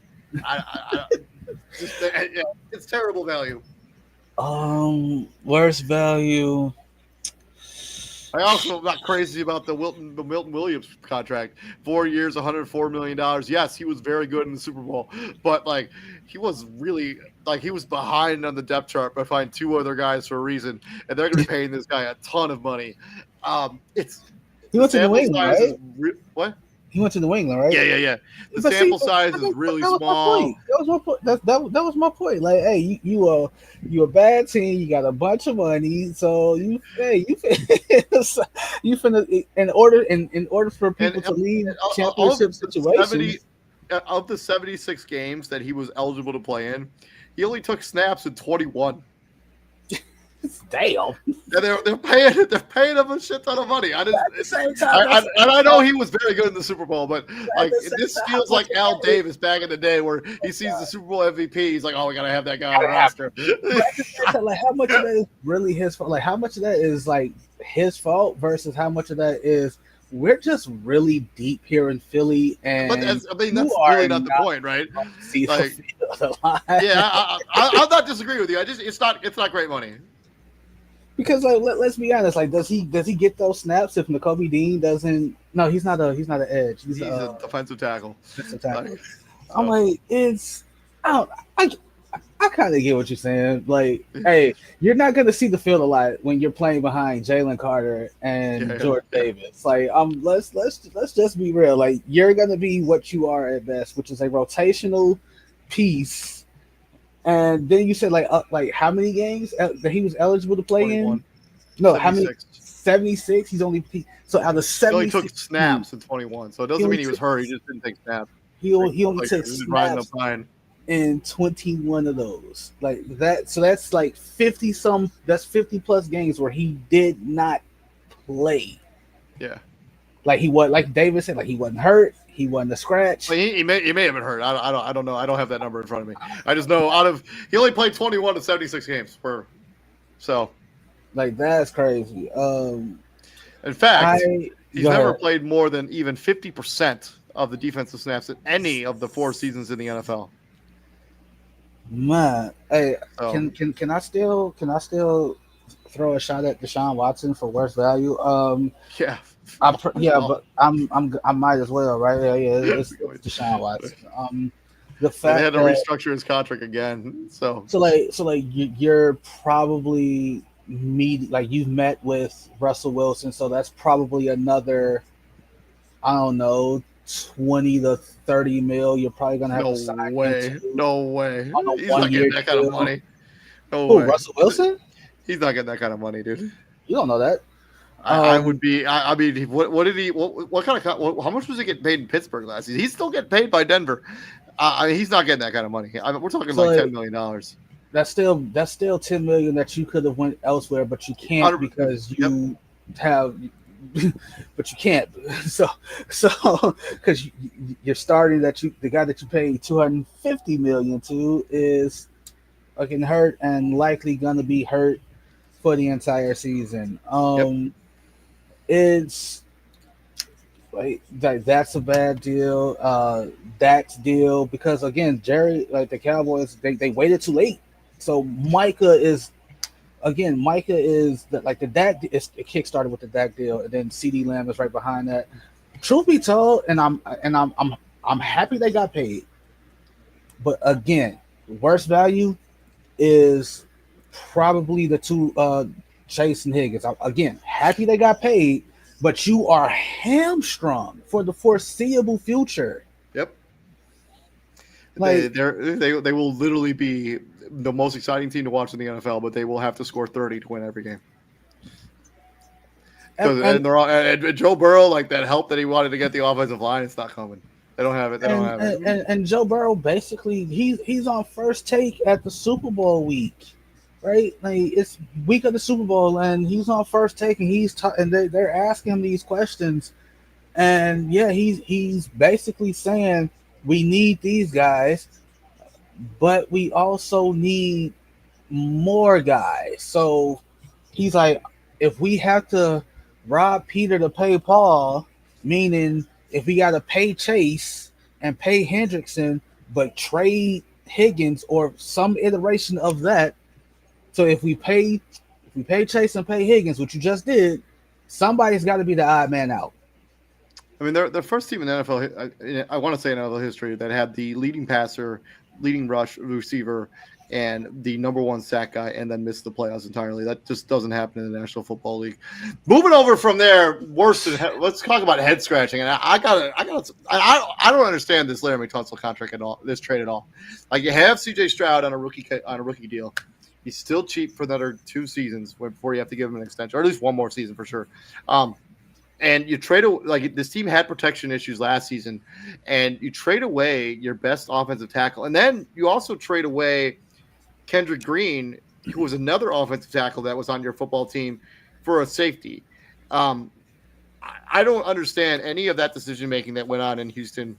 Speaker 1: It's terrible value.
Speaker 2: Worst value.
Speaker 1: I also am not crazy about the Milton Williams contract. 4 years, $104 million. Yes, he was very good in the Super Bowl, but like he was really he was behind on the depth chart by finding two other guys for a reason, and they're going to be paying this guy a ton of money. It's
Speaker 2: He
Speaker 1: the
Speaker 2: went to New
Speaker 1: sample
Speaker 2: England,
Speaker 1: size is
Speaker 2: right?
Speaker 1: what?
Speaker 2: He went to New England, right?
Speaker 1: Yeah. The
Speaker 2: But see,
Speaker 1: sample size is really
Speaker 2: that was my
Speaker 1: small.
Speaker 2: point. That was my point. That was my point. Like, hey, you a bad team. You got a bunch of money, so you finna in order for
Speaker 1: And
Speaker 2: people to leave
Speaker 1: of
Speaker 2: championship
Speaker 1: the 70
Speaker 2: situations.
Speaker 1: of the 76 games that he was eligible to play in, he only took snaps in 21.
Speaker 2: Damn.
Speaker 1: And they're paying him a shit ton of money.
Speaker 2: At the same time,
Speaker 1: I know he was very good in the Super Bowl, but
Speaker 2: at
Speaker 1: like
Speaker 2: the same
Speaker 1: this
Speaker 2: time, how
Speaker 1: feels
Speaker 2: much
Speaker 1: like
Speaker 2: of
Speaker 1: Al
Speaker 2: that is
Speaker 1: Davis back in the day where he sees the Super Bowl MVP. He's like, oh, we gotta have that guy on the
Speaker 2: gotta have
Speaker 1: roster.
Speaker 2: but at the same time, like how much of that is really his fault? Like how much of that is like his fault versus how much of that is we're just really deep here in Philly,
Speaker 1: But
Speaker 2: and you
Speaker 1: that's
Speaker 2: are
Speaker 1: really not the
Speaker 2: not
Speaker 1: point, right?
Speaker 2: going to see the
Speaker 1: Like,
Speaker 2: field a lot.
Speaker 1: yeah, I'm not disagree with you. It's not great money.
Speaker 2: Because like let's be honest, like does he get those snaps if N'Kobe Dean doesn't? No, he's not an edge. He's
Speaker 1: a
Speaker 2: a
Speaker 1: defensive tackle.
Speaker 2: defensive tackle.
Speaker 1: Like,
Speaker 2: I'm like it's I don't I kind of get what you're saying. Like, hey, you're not gonna see the field a lot when you're playing behind Jalen Carter and Jordan Davis. Like, let's just be real. Like, you're gonna be what you are at best, which is a rotational piece. And then you said like how many games that he was eligible to play
Speaker 1: 21.
Speaker 2: in? No,
Speaker 1: 76.
Speaker 2: how many? 76. He's only so out of 76.
Speaker 1: He only took snaps in 21, so it doesn't mean he was hurt. He just didn't take snaps.
Speaker 2: He only took snaps
Speaker 1: fine.
Speaker 2: in 21 of those, like that. So that's like 50 some. That's 50 plus games where he did not play.
Speaker 1: Yeah,
Speaker 2: like he was, like David said, like he wasn't hurt. He wasn't a scratch.
Speaker 1: Well, he may have been hurt. I don't know. I don't have that number in front of me. I just know he only played 21 of 76 games so
Speaker 2: like that's crazy.
Speaker 1: In fact, he's never played more than even 50% of the defensive snaps in any of the 4 seasons in the NFL.
Speaker 2: Man, hey, can I still throw a shot at Deshaun Watson for worst value?
Speaker 1: Yeah,
Speaker 2: but I might as well, right? Yeah, it's Deshaun Watson. The fact
Speaker 1: they had to restructure his contract again, so
Speaker 2: you're probably you've met with Russell Wilson, so that's probably another, I don't know, 20 to 30 mil. You're probably gonna have to sign.
Speaker 1: No way.
Speaker 2: He's not getting that kind of money.
Speaker 1: No way.
Speaker 2: Russell Wilson?
Speaker 1: He's not getting that kind of money, dude.
Speaker 2: You don't know that.
Speaker 1: I would be. I mean, what did he? What kind of? How much was he getting paid in Pittsburgh last season? He's still getting paid by Denver. I mean, he's not getting that kind of money. We're talking like $10 million. That's still
Speaker 2: $10 million that you could have went elsewhere, but you can't because you have. But you can't. So because you're starting the guy that you paid $250 million to is fucking hurt and likely gonna be hurt for the entire season. It's like that's a bad deal. That's deal because again, Jerry, like the Cowboys, they waited too late. So Micah is the Dak. It kickstarted with the Dak deal, and then CD Lamb is right behind that. Truth be told, and I'm happy they got paid. But again, worst value is probably the two Chase and Higgins. Again, happy they got paid, but you are hamstrung for the foreseeable future.
Speaker 1: Yep. Like they will literally be the most exciting team to watch in the NFL, but they will have to score 30 to win every game. And they're all and Joe Burrow, like that help that he wanted to get the offensive line, it's not coming. They don't have it.
Speaker 2: And Joe Burrow basically he's on first take at the Super Bowl week, right? Like it's week of the Super Bowl, and he's on first take, and they're asking him these questions, and yeah, he's basically saying we need these guys, but we also need more guys. So he's like, if we have to rob Peter to pay Paul, meaning if we got to pay Chase and pay Hendrickson, but trade Higgins or some iteration of that. So if we pay Chase and pay Higgins, which you just did, somebody's got to be the odd man out.
Speaker 1: I mean, they're the first team in the NFL, I want to say in NFL history, that had the leading passer, leading rush receiver and the number one sack guy and then miss the playoffs entirely. That just doesn't happen in the National Football League. Moving over from there, let's talk about head scratching. And I don't understand this Laremy Tunsil contract at all, this trade at all. Like, you have CJ Stroud on a rookie deal. He's still cheap for another 2 seasons before you have to give him an extension, or at least one more season for sure. And you trade like this team had protection issues last season, and you trade away your best offensive tackle, and then you also trade away Kendrick Green, who was another offensive tackle that was on your football team, for a safety. I don't understand any of that decision making that went on in Houston.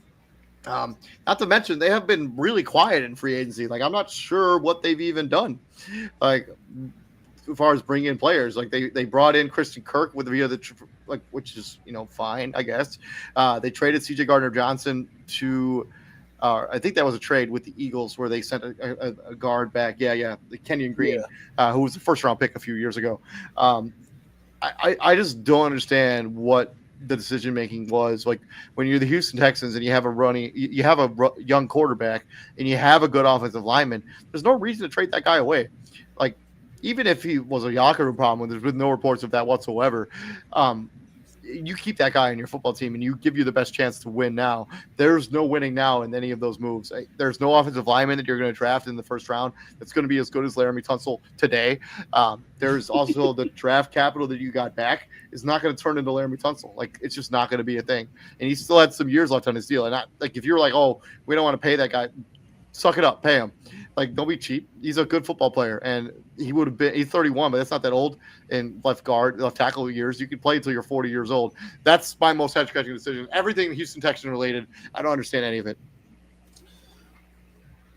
Speaker 1: Not to mention they have been really quiet in free agency. Like, I'm not sure what they've even done. Like, as far as bringing in players, like they brought in Christian Kirk which is, fine, I guess. They traded CJ Gardner-Johnson to, I think that was a trade with the Eagles where they sent a guard back. Yeah, the Kenyon Green, who was the first round pick a few years ago. I just don't understand what the decision making was. Like, when you're the Houston Texans and you have a young quarterback and you have a good offensive lineman, there's no reason to trade that guy away. Like, even if he was a locker room problem, when there's been no reports of that whatsoever, you keep that guy on your football team and you give you the best chance to win now. There's no winning now in any of those moves. There's no offensive lineman that you're going to draft in the first round that's going to be as good as Laremy Tunsil today. There's also the draft capital that you got back is not going to turn into Laremy Tunsil. Like, it's just not going to be a thing. And he still had some years left on his deal. And if you're like, oh, we don't want to pay that guy, suck it up, pay him. Like, don't be cheap. He's a good football player, and he's 31, but that's not that old in left tackle years. You can play until you're 40 years old. That's my most head-scratching decision. Everything Houston Texans related, I don't understand any of it.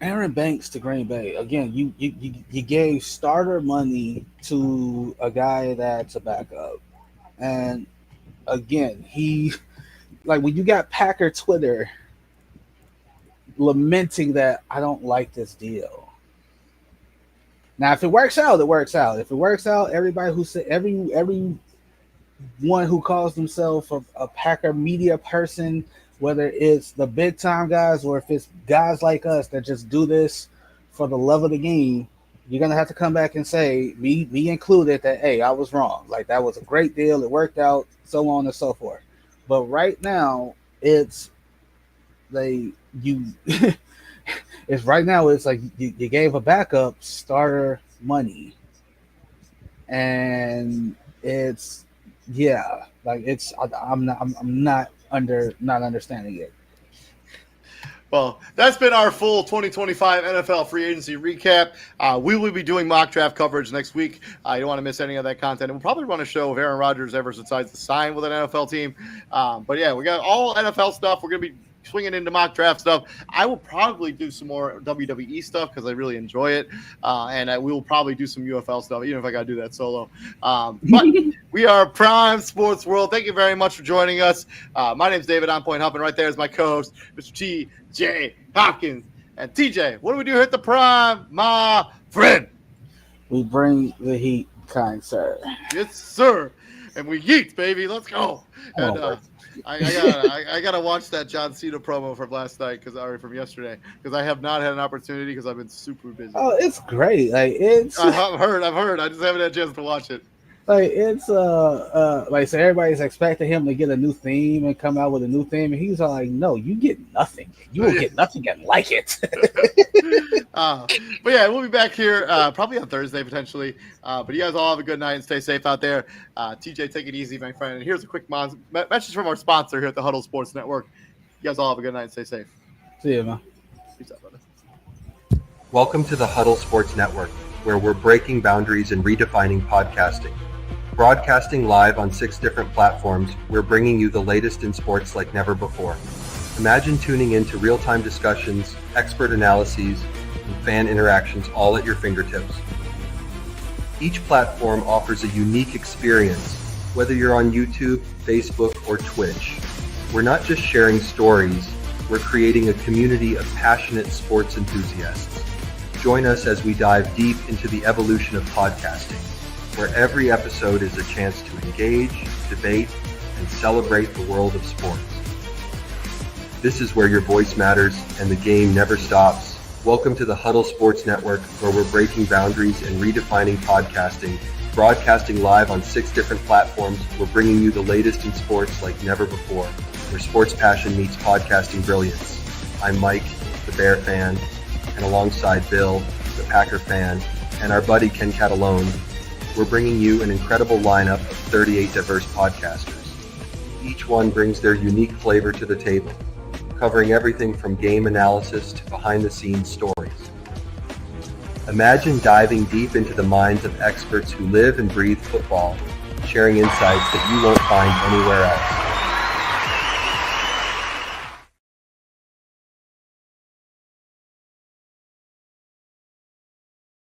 Speaker 2: Aaron Banks to Green Bay. Again, you gave starter money to a guy that's a backup. And again, when you got Packer Twitter lamenting that, I don't like this deal. Now, if it works out, it works out. If it works out, everybody who said everyone who calls themselves a Packer media person, whether it's the big time guys or if it's guys like us that just do this for the love of the game, you're gonna have to come back and say, me included, that hey, I was wrong. Like, that was a great deal, it worked out, so on and so forth. But right now, it's like it's like you gave a backup starter money, and I'm not understanding it.
Speaker 1: Well, that's been our full 2025 NFL free agency recap. We will be doing mock draft coverage next week. You don't want to miss any of that content. And we'll probably run a show if Aaron Rodgers ever decides to sign with an NFL team. But yeah, we got all NFL stuff. We're going to be swinging into mock draft stuff. I will probably do some more WWE stuff because I really enjoy it. And we will probably do some UFL stuff, even if I got to do that solo. But we are Prime Sports World. Thank you very much for joining us. My name is David On Point Humpin. Right there is my co-host, Mr. T.J. Hopkins. And TJ, what do we do here at the Prime, my friend?
Speaker 2: We bring the heat, kind sir.
Speaker 1: Yes, sir. And we yeet, baby. Let's go. And I gotta watch that John Cena promo from last night from yesterday because I have not had an opportunity because I've been super busy.
Speaker 2: Oh, it's great. Like,
Speaker 1: I've heard. I just haven't had a chance to watch it.
Speaker 2: Like, it's like, so everybody's expecting him to get a new theme and come out with a new theme, and he's like, no, you get nothing. You will get nothing and like it.
Speaker 1: But yeah, we'll be back here probably on Thursday potentially. But you guys all have a good night and stay safe out there. TJ, take it easy, my friend. And here's a quick message from our sponsor here at the Huddle Sports Network. You guys all have a good night and stay safe.
Speaker 2: See you, man.
Speaker 1: Peace out, brother.
Speaker 3: Welcome to the Huddle Sports Network, where we're breaking boundaries and redefining podcasting. Broadcasting live on 6 different platforms, we're bringing you the latest in sports like never before. Imagine tuning into real-time discussions, expert analyses, and fan interactions all at your fingertips. Each platform offers a unique experience, whether you're on YouTube, Facebook, or Twitch. We're not just sharing stories, we're creating a community of passionate sports enthusiasts. Join us as we dive deep into the evolution of podcasting, where every episode is a chance to engage, debate, and celebrate the world of sports. This is where your voice matters and the game never stops Welcome to the Huddle Sports Network, where we're breaking boundaries and redefining podcasting. Broadcasting live on 6 different platforms, we're bringing you the latest in sports like never before, where sports passion meets podcasting brilliance. I'm Mike, the Bear fan, and alongside Bill, the Packer fan, and our buddy Ken Catalone, we're bringing you an incredible lineup of 38 diverse podcasters. Each one brings their unique flavor to the table, covering everything from game analysis to behind-the-scenes stories. Imagine diving deep into the minds of experts who live and breathe football, sharing insights that you won't find anywhere else.